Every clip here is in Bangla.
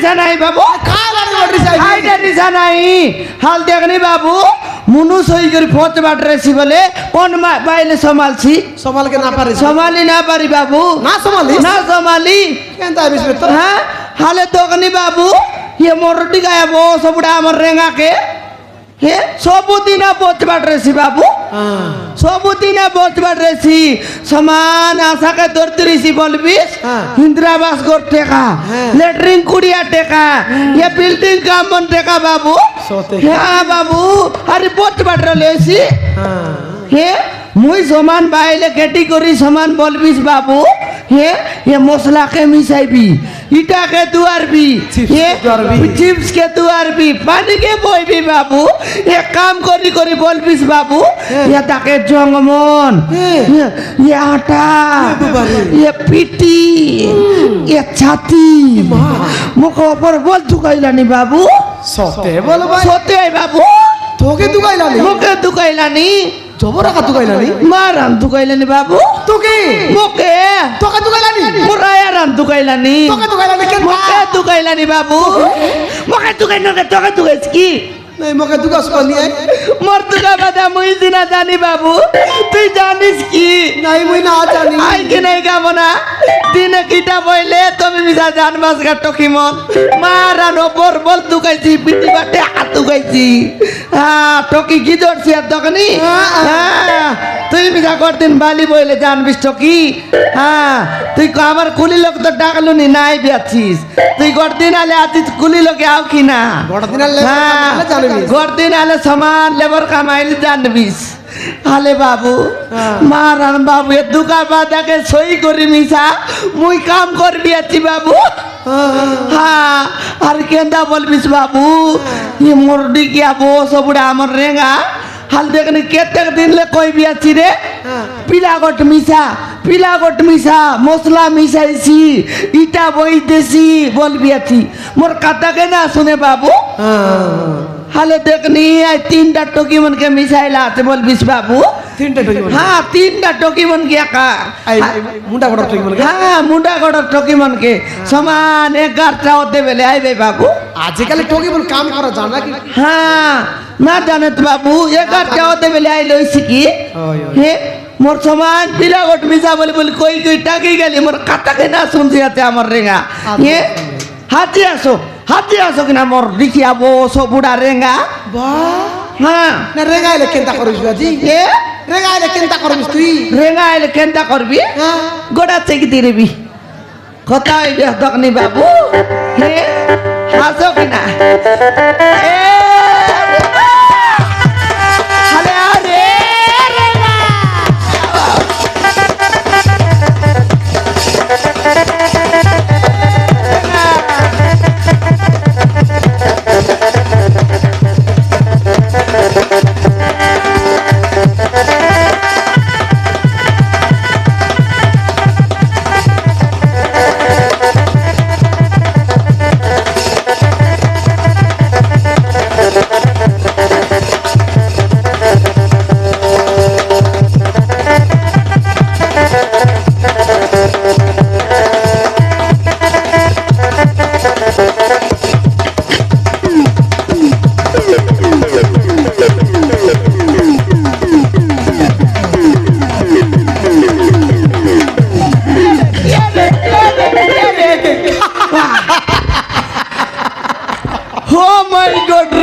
রিসা নাই বাবু খাইটা রিসা নাই হাল দেখনি বাবু মুনু সই করে ফোঁচ বাটরেছি বলে কোন বাইলে সমালছি সমালকে না পারি সমালি না পারি বাবু না সমালি না সমালি কেন তাই বিস্মিত হ্যাঁ হালে দোকানি বাবু ইয়ে মোরটি গায়ে বো সবুড়া আমার রেঙাকে হে সবুদিনা বোচ বাটরেছি বাবু সবুদিনা বোচ বাটরেছি সমান আশাকে ধরতেছি বলবিস ইন্দিরাবাস গোর টেকা লেটরিন কুড়িয়া টেকা ইয়ে বিল্ডিং কামন টেকা বাবু হ্যাঁ বাবু আরে বোচ বাটরেছি হে মুই সমান বাইলে কেটি করি সমান বলবিস বাবু হে ये मसला के मिसाइबी इटा के दुआरबी ये चिप्स के दुआरबी पानी के बोईबी बाबू ये काम करी करी बोलबिस बाबू ये ताके जंगमन ये आटा ये पिटी ये छाती मुको ऊपर बोल दुकाइलानी बाबू সতে বল ভাই सोते बाबू তোকে দুকাইলানি मुके दुकाइलानी জবরা কা দুকাইলানি मारान दुकाइलानी बाबू তোকে मुके তোকে দুকাইলানি Murayaran tukailani. তোকে দুকাইলানি কেন Muka tukailani babu. Muka tukailani toka tukaiski. নাই মকে দুকাস করলি Mor tuka bada mui sina jani babu. Tui janis ki. নাই মুই না জানি Ai ki nai kamona. Dine kita boile tomi bisa jan mas ka tokimon. Maran opor bol tukaisi piti bate hat tukaisi. Ha toki ki dorsi at dokani. Ha তুই বিজা করদিন বালি বইলে জানবিস টকি হ্যাঁ তুই আমার কুলি লোক তো ডাকলুনি নাই বিয়াছিস তুই গড়দিন আলে আছিস কুলি লোকে আও কি না গড়দিন আলে জানবিস গড়দিন আলে সমান লেবার কামাইলে জানবিস আলে বাবু মারান বাবু এ দুকা বাদাকে সই করি মিশা মুই কাম করবি আছি বাবু হ্যাঁ আর কেন্দা বলবিস বাবু ই মুরডি কি আবো সবুড়া আমার রেঙ্গা হাল দেখনি কেতেক দিন লে কই বিয়াছি রে পিলাগট মিশা মশলা মিশাইছি ইটা বই দেছি বল বিয়াছি মোর কাটাকে না শুনে বাবু হালে দেখনি আই তিনটা টকি মনকে মিশাইলা আছে বলবিস বাবু তিনটা টকি হ্যাঁ তিনটা টকি মন কি একা মুন্ডা গড় টকি বল হ্যাঁ মুন্ডা গড় টকি মনকে সমান 11টা হতে বেলে আইবে বাবু আজকাল টকি বল কাম করা জানা কি হ্যাঁ না জানে তো বাবু 11টা হতে বেলে আই লইছি কি হে মোর সমান পিলাগট মিশা বলে বলে কই কই টাকি গেলি মোর কাটাকে না শুনছি আছে আমার রেঙ্গা হে হাতি আসো কিনা মোর দেখি আবো সবুড়া রেঙ্গা বাহ হ্যাঁ না রেগাইলে কেনতা করিস বাজি হে রেগাইলে কেনতা করিস তুই রেঙ্গা আইলে কেনটা করবি হ্যাঁ গোড়া থেকে দিবি কথা হইবে দকনি বাবু হে হাসো কিনা এ আরে আরে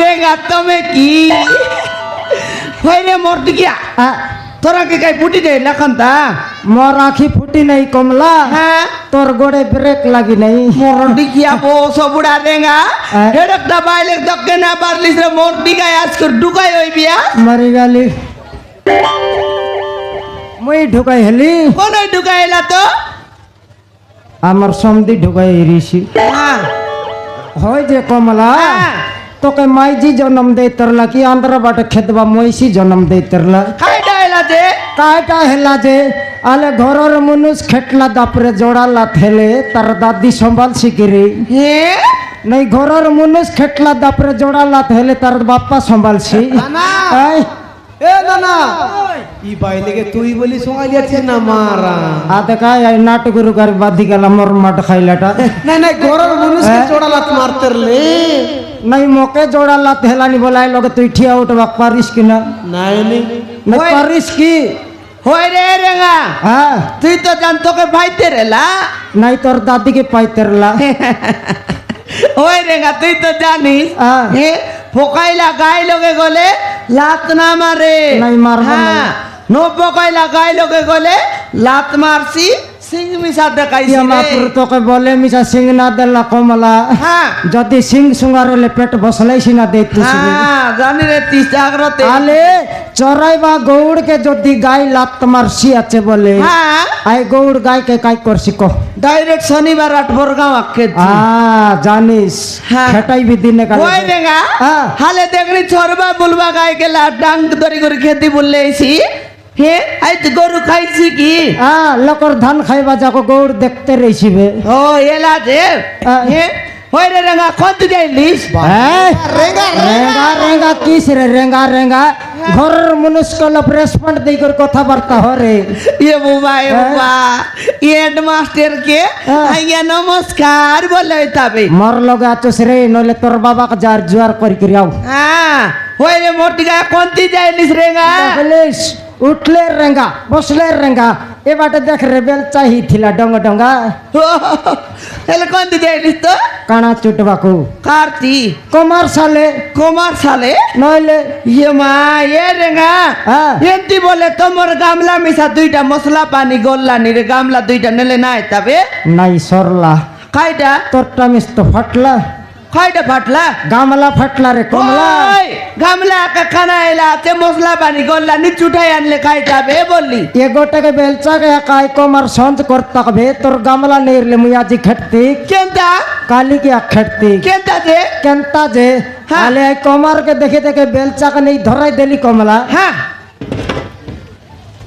রেঙ্গা তুমি কি হইরে মরতি কি তোরা কি কাই ফুটি দে লাখানতা मोर आँखी फुटी नहीं कमला হ্যাঁ तोर गोड़े ब्रेक लगी नहीं মরতি কি আবো সবুড়া রেঙ্গা হেডকটা বাইলে দক্কে না পারলিস রে মরতি গায় আজকে ঢুকাই হইবিয়া मरी गाली मुई ढुकाई हेली কোন ঢুকাইলা তো आमर समधी ढुकाई ऋषि হ্যাঁ होय जे कमला হ্যাঁ तो के माई जी जन्म दे तरला कि आंध्र बाटे खेतबा मोइसी जन्म दे तरला খাই ডাইলা যে काटा हेला जे आले घरर मनुष खेटला दापरे जोड़ाला थेले तार दादी संभाल सिकिरी হে नहीं घरर मनुष खेटला दापरे जोड़ाला थेले तार बापा संभाल सी ना। आई এ না না ই বাইলে কে তুই বলি সোমালি আছিস না মারা দেখা নাটগুরু গাড়ি বাঁধি গেলাম মোর মাঠ খাইলাটা না না ঘরের মানুষকে চোড়ালাত মারতে রে নাই মোকে জোড়ালা হেলানি বলাই লগে তুই ঠিয়া উঠবা পারিস কিনা নাই নি না ওই। পারিস কি হই রে রেঙা হ্যাঁ তুই তো জান তোকে ভাইতে রেলা নাই তোর দাদিকে পাইতেরলা ওই রেঙা তুই তো জানিস হ্যাঁ। পোকাইলা গায়ে লগে গলে লাত না মারে নাই, মারবো হ্যাঁ নো পোকাইলা গায়ে লগে গলে লাত মারছি সিং মিশা দেখাইছি রে। মাপুর তোকে বলে মিশা সিং না দেলা কমলা হ্যাঁ যদি সিং সুঙ্গার হলে পেট বসলাইছি না দে তুই হ্যাঁ জানি রে তুই জাগ্রতে আলে চড়াইবা গৌড়কে যদি গাই লাত মারছি আছে বলে হ্যাঁ আই গৌড় গাইকে কাই করছি কহ ডাইরেক্ট শনিবার 8 বরগাঁও আকে জানিস হ্যাঁ। খেটাইবি দিনে কালে ওই রেঙা হ্যাঁ। হালে দেখনি ছড়বা বলবা গায়ে গেলা ডাং দরি করে খেতে বললেছি হে আই তো গরু খাইছি কি লোকর ধান খাইবা যাকো গৌড় দেখতে রইছিবে ও এলা যে হ্যাঁ। হে ওই রে রেঙা কত যাইলিস রেঙ্গা রেঙ্গা কিস রে রেঙ্গা রেঙ্গা ঘরের মনুষ্য রেসপন্ড দেই করে কথাবার্তা হরে এ বুবা হেডমাস্টার কে হ্যাঁ। আইয়া নমস্কার বলে তবে মর লগে আছস রে নইলে তোর বাবাকে যার জুয়ার করি করে আও হ্যাঁ ওই রে মোটি গায়ে কোনটি যাইলিস রেঙা বলিস উঠলে রেঙ্গা বসলে রেঙ্গা এ বাটে দেখ রে বেল চাহি থিলা ডঙ্গ ডঙ্গা এলে কোনটি যাইলিস তো কানা চুটবাকু কার্তি কমার সালে কুমার সালে নইলে ইয়ে মা এ রেঙা হ্যাঁ। এমতি বলে তোমার গামলা মিশা দুইটা মশলা পানি গল্লানি রে গামলা দুইটা নেলে নাই তবে নাই সরলা খাইটা তোরটা মিস তো ফাটলা খাইটা ফাটলা গামলা ফাটলা রে কমলা ওই, গামলা কা খানা এলা আছে মশলা পানি গল্লানি চুটাই আনলে খাইটা বে বললি এ গোটাকে বেলচাকে একাই কমার সঞ্চ করতে হবে তোর গামলা নেইরলে মুই আজি খেটতি কেনটা কালি কি খেটতি কেনটা যে কেনতা যে হ্যাঁ। আলে এই কমারকে দেখে দেখে বেলচাকে নেই ধরাই দেলি কমলা হ্যাঁ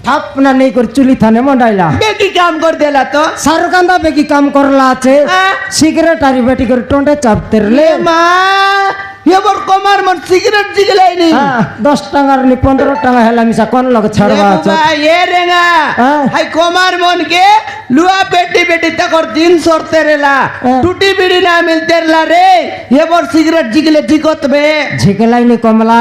থাপ না নেই করে চুলি থানে মন্ডাইলা কি কাম কর দেলা তো সারকান্দা বেকি কাম করলা আছে হ্যাঁ। সিগারেট আরি বেটি করে টন্ডে চাপতে রে মা এবার কমার মন সিগারেট জিগলাইনি 10 টাকার নি 15 টাকা হেলা মিশা কোন লগে ছাড়বা আছে এ রেঙা হ্যাঁ। হাই কমার মন के लुआ बेटी बेटी तक दिन सोरते रेला হ্যাঁ। टूटी बीड़ी ना मिलते रेला रे ये बोर सिगरेट जिगले जिगत बे ঝিকেলাইনি কমলা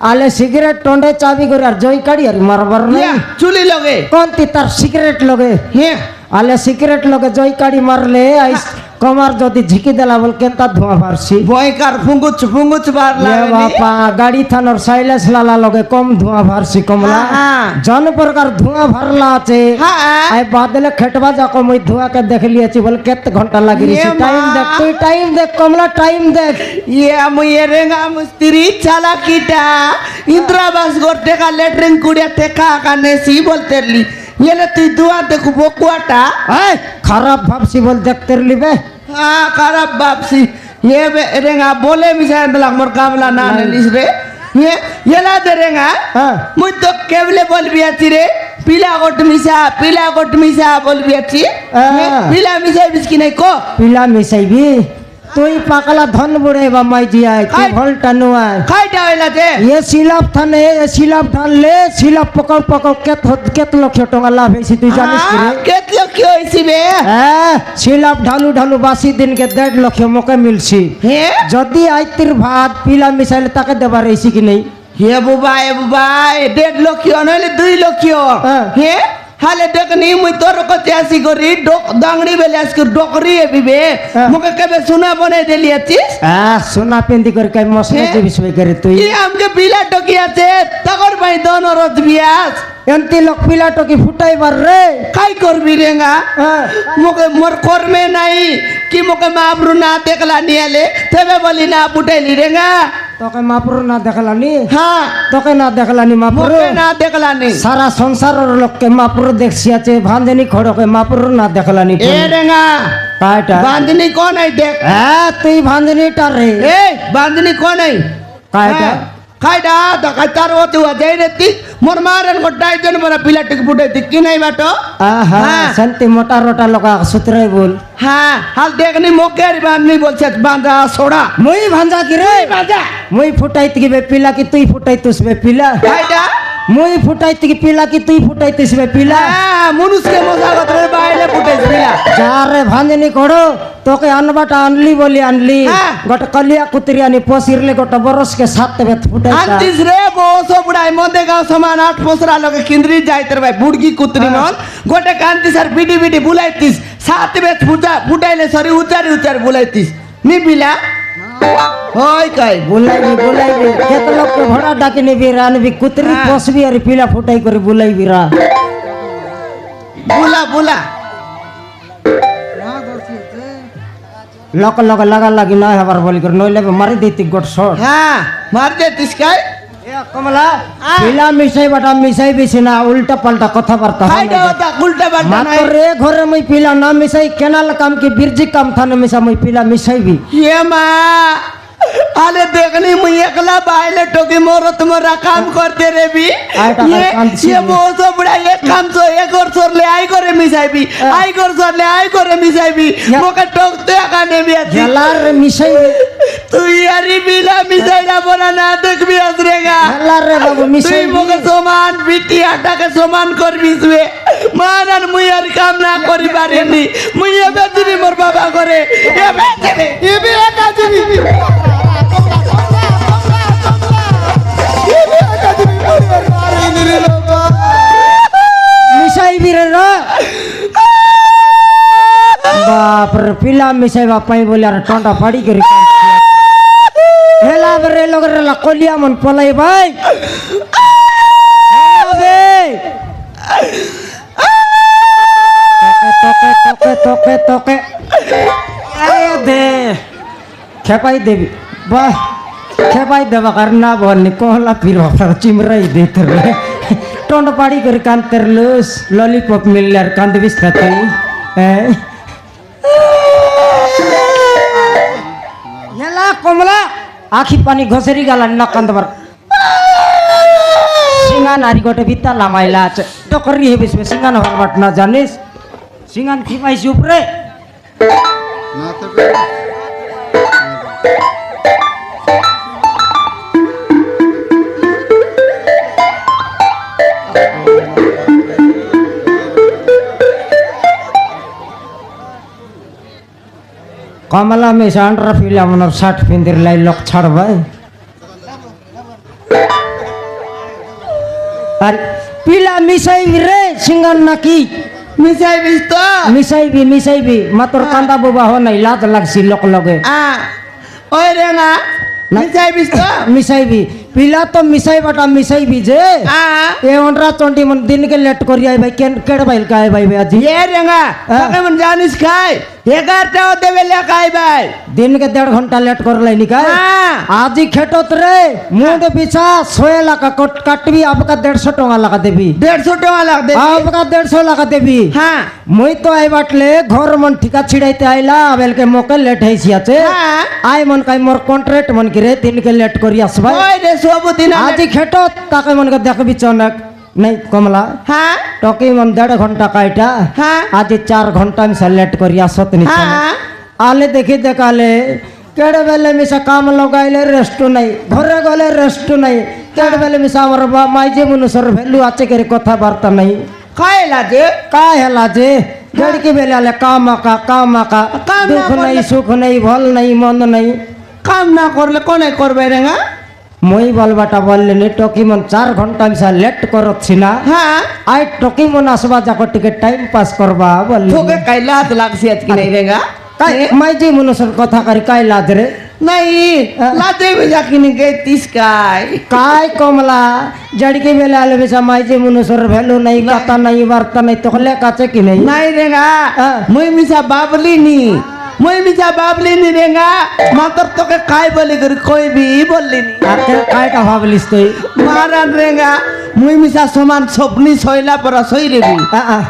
আলে সিগারেট টন্ডে চাবি করে আর জয় কাড়ি আর মারবার নাই या चुली लोगे কোনটি তার সিগারেট লগে ये আলে সিগারেট লগে জয় কাড়ি মারলে আই কমার যদি ঝিকি দেলা বল কেনতা ধোঁয়া ভারছি ভয়কার ফুঙ্গুচ বার এ লাগে বাপা গাড়ি থানোর সাইলেস লালা লগে কম ধোঁয়া ভারছি কমলা হ্যাঁ। জন প্রকার ধোঁয়া ভারলা আছে হ্যাঁ আই বাদলে খেটবা যাকো মই ধোঁয়াকে দেখ লিয়েছি বল কত ঘন্টা লাগি এ মা। টাইম দেখ তুই টাইম দেখ কমলা টাইম দেখ ये मुये रेंगा मुस्त्री चाला कीटा इंद्राबास गोटे का लेटरिंग कुड़िया टेका काने सी बोलते ली ये ले तू दुआ देखो बोकुआटा এই খারাপ ভাবছি বল দেখতে লিবে हाँ खराब बापसी ये रेंगा बोले मिसा दलाग मोर कामला ना लिस रे ये ला दे रेंगा হ্যাঁ मुझ तो केवले बोल बियाची रे पीला गोट मिसा बोल बियाची हाँ। पीला मिसा बिस्की नहीं को পিলা মিশাইবি তুই পাকলা ধন বুড়ে বা মাই জিয়াই তুই এই। ভলটা নুয়াই खाई डावेला जे এ সিলাপ থানে এ সিলাপ ঢাললে সিলাপ পকল পকল কেত লক্ষ টাকা লাভ হয়েছে তুই জানিস কি রে केतलो क्यों इसी बे হ্যাঁ সিলাপ ঢালু ঢালু বাসি দিনকে 1.5 লক্ষ মোকে মিলছি हे যদি আইতির ভাত পিলা মিশাইলে তাকে দেবার হয়েছি কি নেই ये बुबा 1.5 लाख नहले 2 लाख हाँ। हे हाले देखनी मुई तोर को त्यासी करी दांगड़ी बेलास कर डोकरी है बिबे हाँ। मुके कबे सुना बने देली आछिस হ্যাঁ সোনা পেন্দি করে কাই মশলা হ্যাঁ। যে বিষয় করে তুই ये हमके बिला टोकी আছে तगर भाई दोनों रोज बियास এন্তি লোক পিলা টকি ফুটাইবার রে काई करबी रेंगा হ্যাঁ मुके मोर कोर में नहीं कि मुके माबरू ना देखला नियाले तबे बोली ना पुटेली रेंगा তোকে মাপুর না দেখালানি हाँ তোকে না দেখালানি মাপুর मुके ना देखला नी সারা সংসারের লোককে মাপুর দেখছি আছে ভাঞ্জনি খড়কে মাপুর না দেখালানি ए रेंगा কাটা बांधनी कौन है देख হ্যাঁ তুই ভাঞ্জনিটা রে ए बांधनी कौन है কাটা खाइडा द कतार होते हुआ जाई रहती मोर मारन को डाइजन बना पिला टिक फुटे दिक्की नहीं बाटो আহা হ্যাঁ। শান্তি মোটা রোটা লগা সুতরাই বল हाँ हाल देखनी मौके बांधनी बोल से बांधा सोड़ा মুই ভাঞ্জা কি রে बांधा মুই ফুটাইত কি বে পিলা কি তুই ফুটাইতুস বে পিলা खाइडा মুই ফুটাইতে কি পিলা কি তুই ফুটাইতেছিস বে পিলা হ্যাঁ মনুষ্যকে মশা গত্রের বাইরে ফুটেছে পিলা যারে ভাঞ্জনি করো তোকে আনবাটা আনলি বলি আনলি হ্যাঁ। গোটা কলিয়া কুতরি আনি পশিরলে গোটা বরসকে সাথে বেত ফুটাইতা আনতিস রে বসো বুড়াই মধ্যে গাঁও সমান 8 পসরা লোকে কিন্দ্রি যাইতে ভাই বুড়গি কুতরি মন গোটে কান্তিস আর বিডি বিডি বুলাইতিস সাথে বেত ফুটাইলে সরি উচারি বুলাইতিস নি পিলা ওই কাই বুলাইবি কেত লোককে ভড়া ডাকি নিবি রানবি কুতরি হ্যাঁ। পশবি আর পিলা ফুটাই করে বুলাইবি রা বুলা লক লক লাগা লাগি না হবার বলি করে নইলে মারি দিতি গোট শট হ্যাঁ মার দে তিসকাই কমলা পিলা মিশাই বাটা মিশাই বেশি না উল্টা পাল্টা কথাবার্তা হয় খাইটা না ওটা উল্টা বাল্টা নাই মাত্র রে ঘরে মুই পিলা না মিশাই কেনাল কাম কি বিরজি কাম থানে মিশা মুই পিলা মিশাইবি ये माँ अरे देखनी मुझे एकला बाहले टोकी मोरो तुम्हारा काम करते रे भी आइटा काम ये बहुत सो बड़ा एक काम सो एक और सोर ले आई करे मिसाई भी आई कर सोर ले आई करे मिसाई भी मोका टोकते आने भी अच्छी জেলার মিশাইবি तू यारी बिना मिसाई ना बोला ना देख भी हंसरेगा জেলার রে বাবু তুই মিশাইবি মোকে সমান বিটি আটাকে সমান করবি তুই মানান মুই আর কাম না করি পারিনি মুই এবে দিবি মোর বাবা করে এবে একা দিবি মিশাইবি রে রা বাপ রে পিলা মিশাইবা পাই বলে আর টন্টা ফাড়ি করে কাম হেলা রে লগরে লা কলিয়া মন পলাই ভাই হেলা বে তোকে আরে দে খেপাই দেবি বাহ খেপাই দেবা কার না বলনি কহলা পীর বাবার চিমরাই দিতে রে টন্ড পাড়ি করে কান্তের লুস ললিপপ মিললে আর কান্দবিস না তুই হেলা কমলা আখি পানি ঘষেরি গালান না কান্দবার সিঙ্গান আরি গোটে বিতা লামাইলা আছে টকরি হেবিস সিঙ্গান হরবাট না জানিস সিঙ্গান কি পাইছি উপরে কমলা মেশা আন্ডার ফিলা মনের শার্ট পিন্দির লাই লোক ছাড়বাই আর পিলা মিশাইবি রে সিঙ্গান নাকি মিসাই বিস তো মিশাইবি মাতর কান্দা বুবা হ নাই লাত লাগছি লোক লগে ওই রে না মিসাই বিস তো মিশাইবি পিলা তো মিশাইবাটা মিশাইবি যে এ অনরা চন্ডি মন দিন के लेट करी आई भाई केड़ भाई काय भाई আজি ये रेंगा ताके मन जानिस खाय 11টা দেবে লেখাই ভাই दिन के 1.5 घंटा लेट कर लाइनी का আজি खेटत रे मुंड बिछा 100 लाख काटबी आपका 150 टका लगा देबी 150 টাকা লাগ দে आपका 150 लगा देबी हां मुई तो आई बाटले घर मन ठिका छिड़ाइते आइला बेल के मोके लेट हैसी আছে हां आई मन काई मोर कॉन्ट्रैक्ट मन करे दिन के लेट करी आसबा ওই রে সবদিন আজি खेटत ताके मन के देखबी चनक नहीं कमला हां टकी मन 1.5 घंटा काटा हां आज 4 घंटा में लेट करी आसत नहीं हां आले देखी देखाले केड़े बेले मिसा काम लगाइले रेस्ट नहीं घरे गले रेस्ट नहीं केड़े बेले मिसा हमर माइजे मनुष्यर वैल्यू आचे करे कथा वार्ता नहीं খাইলা যে का हेला जे गड़की बेले आले काम का काम ना दुख नहीं करले- सुख नहीं भल नहीं मन नहीं কাম না করলে কোনে করবে রেঙ্গা মই বলবাটা বললে নি টকি মন 4 ঘন্টা মিসা লেট করছি না হ্যাঁ আই টকি মন আসবা যাকো টিকে টাইম পাস করবা বললি তোকে কাইলা লাগছি আজকে নাই রেঙ্গা কাই মাইজি মনুষ্যর কথা করি কাই লাজ রে নাই লাতে বেজা কিনে গে তিসকাই काय कमला जड़की बेले आले बेसा माइजे मनुष्यर वैल्यू नहीं कथा नहीं वार्ता नहीं तोखले काचे की नहीं নাই রেঙ্গা হ্যাঁ। মুই মিছা বাবলি নি রেঙ্গা মাতর তোকে কাই বলি করি কইবি বললি নি आके काय का भावलिस तो মারান রেঙ্গা মুই মিছা সমান স্বপ্নি সইলা পরা সই রেবি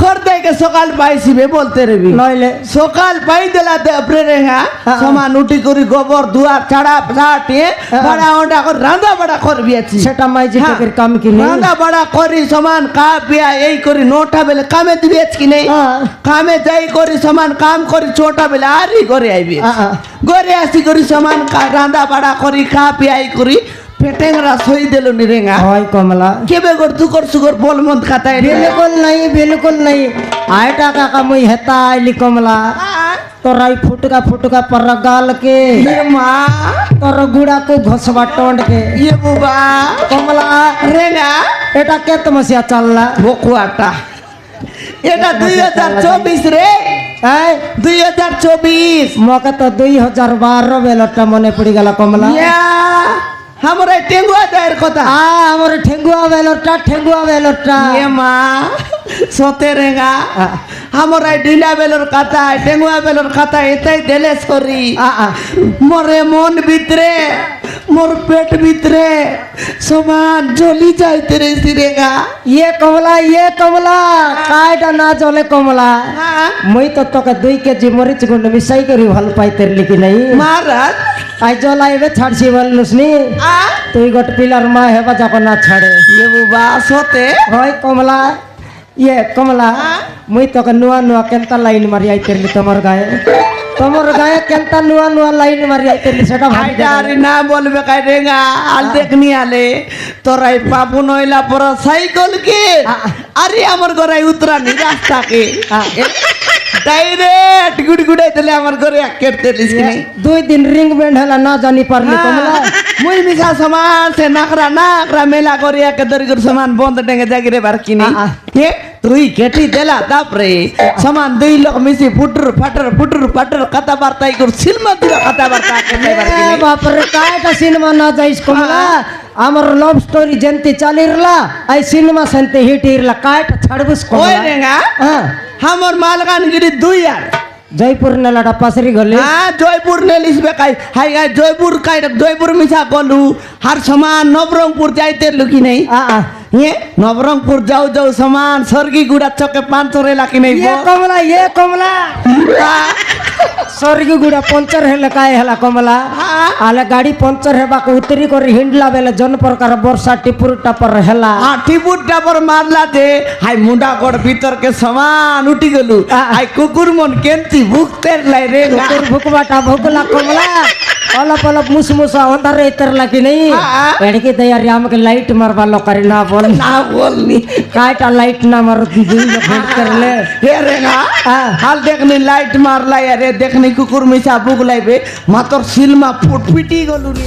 খর দেকে সকাল পাইছিবে বলতে রেবি नइले সকাল পাই দেলা দেবরে রেঙ্গা সমান উঠি করি গোবর দুয়ার ছাড়া ছাড়ে বড়া ওটা করে রাঁধা বড়া করবি আছি সেটা মাইজি হ্যাঁ। টেকের কাম কি নেই রাঁধা বড়া করি সমান কা পিয়া এই করি নোটা বেলে কামে দিবি আজকে নেই হ্যাঁ। কামে যাই করি সমান কাম করি ছোটা বেলে আরই করে আইবি ঘরে আসি করি সমান রাঁধা বাড়া করি খা পিয়াই করি পেটেংরা সই দিল নি রেঙ্গা হয় কমলা কেবে গর দুকর সুকর বল মন খাতায় রে बिल्कुल नहीं आय टाका का मुई हेता आइली कमला तोराई फुटका पर गाल के ये মা तोर गुड़ा को घोसवा टोंड के ये बुবা कमला রেঙ্গা एटा के तमसिया चलला বকুয়াটা এটা 2024 রে आय 2024 मौके तो 2012 बेलटा मने पड़ी गला कमला ইয়া हमरा টেঙ্গুয়া দায়ের কথা हमर ठेंगुआ बेलटा ये মা সতে রেঙ্গা हमरा ডিনা বেলর কথা টেঙ্গুয়া বেলর কথা এটাই দেলে সরি মরে মন ভিতরে মোর পেট ভিতরে সমান জ্বলি যাইতে রে সিরেগা ये कमला कायटा ना चले कमला मुई तो तोके 2 केजी मरीच गुंड मिसाई करी भल पाई तेर लिखी नहीं महाराज आई जलाइबे छाड़सी बलनुसनी आ তুই গট পিলার মা হেবা যখন না ছাড়ে ये बुबा सोते হয় কমলা ইয়ে কমলা মুই তোকে নুয়া কেনতা লাইন মারি আইতেলি তোমার গায়ে কেনতা নুয়া লাইন মারি আইতেলি সেটা ভাবি দে। আরে না বলবে কাই রেঙ্গা আল দেখনি আলে তোরাই পাপু নইলা পর সাইকেল কে আরে আমার ঘরে উতরানি রাস্তা কে ডাইরেক্ট গুড়গুড়াই দিলে আমার ঘরে কেটে দিস কি নাই 2 दिन रिंग बैंड हला ना जानी पारली कमला মুই মিশা সমান সে নাকরা মেলা করে একে দরিগর সমান বন্ধ টেঙ্গে জাগিরে বার কিনি হে তুই কেটি দেলা তারপরে সমান 2 লোক মিশি ফুটর ফাটর কথা বার্তাই কর সিলমা দিলা কথা বার্তা কেনে বার কিনি বাপ রে কায়টা সিনেমা না যাইস কমলা আমার লাভ স্টোরি জেনতি চালিরলা আই সিনেমা সেনতে হিট ইরলা কায়টা ছাড়বুস ওই কমলা রেঙ্গা হ্যাঁ আমার মালকানগিরি 2 আর জয়পুর নেলাটা পাসরি গলে হ্যাঁ জয়পুর নেলিস বেকাই হাই গাই জয়পুর মিশা গলু হার সমান নবরঙ্গপুর যাইতে লুকি নেই ये नवरंगपुर जाऊ समान सरगी गुड़ा चौके 500 रे लाकी नहीं ये कमला स्वर्ग गुड़ा पंचर हेले काय हेला कमला आले गाड़ी पंचर हेबा को उतरी कर हिंडला बेले जन प्रकार वर्षा टिपुर टापर हेला हां टिपुर टापर मारला दे हाय मुंडा गोड़ भीतर के समान उठी गलु हाय कुकुर मन केंती भूखते लाई रे कुकुर भूकबाटा भूकला कमला अलप मुसमुसा अंदर इतर लाकी नहीं एड़की तैयारी आम के लाइट मारबा लो करी ना बोलनी कायटा लाइट ना मार दी भेंट कर ले हे रेगा हाल देखनी लाइट मारला यार देखनी कुकुर मिसा भूख लाइबे मातर सिलमा फुटफिटी गलु रे